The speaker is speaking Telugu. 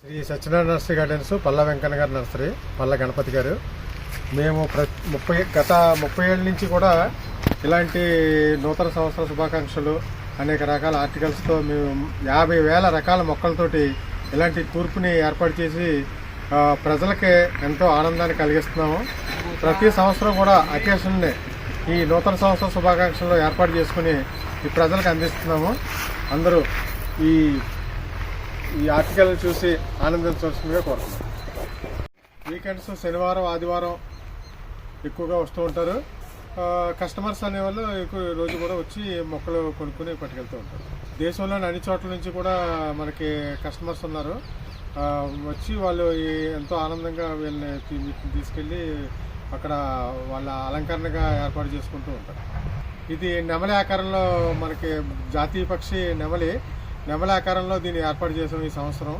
శ్రీ సత్యనారాయణ నర్సరీ గార్డెన్స్ పల్ల వెంకన్న గారి నర్సరీ, పల్ల గణపతి గారు. మేము గత 30 ఏళ్ళ నుంచి కూడా ఇలాంటి నూతన సంవత్సర శుభాకాంక్షలు అనేక రకాల ఆర్టికల్స్తో మేము 50,000 రకాల మొక్కలతోటి ఇలాంటి కూర్పుని ఏర్పాటు చేసి ప్రజలకి ఎంతో ఆనందాన్ని కలిగిస్తున్నాము. ప్రతి సంవత్సరం కూడా అకేషన్ని ఈ నూతన సంవత్సర శుభాకాంక్షలు ఏర్పాటు చేసుకుని ఈ ప్రజలకు అందిస్తున్నాము. అందరూ ఈ ఆర్టికల్ చూసి ఆనందించవలసిందిగా కోరుతున్నాం. వీకెండ్స్ శనివారం ఆదివారం ఎక్కువగా వస్తూ ఉంటారు. కస్టమర్స్ అనేవాళ్ళు ఎక్కువ రోజు కూడా వచ్చి మొక్కలు కొనుక్కుని పట్టుకెళ్తూ ఉంటారు. దేశంలోని అన్ని చోట్ల నుంచి కూడా మనకి కస్టమర్స్ ఉన్నారు. వచ్చి వాళ్ళు ఎంతో ఆనందంగా వీళ్ళని తీసుకెళ్ళి అక్కడ వాళ్ళ అలంకరణగా ఏర్పాటు చేసుకుంటూ ఉంటారు. ఇది నెమలి ఆకారంలో మనకి జాతీయ పక్షి నెమలి ఆకారంలో దీన్ని ఏర్పాటు చేసాం ఈ సంవత్సరం.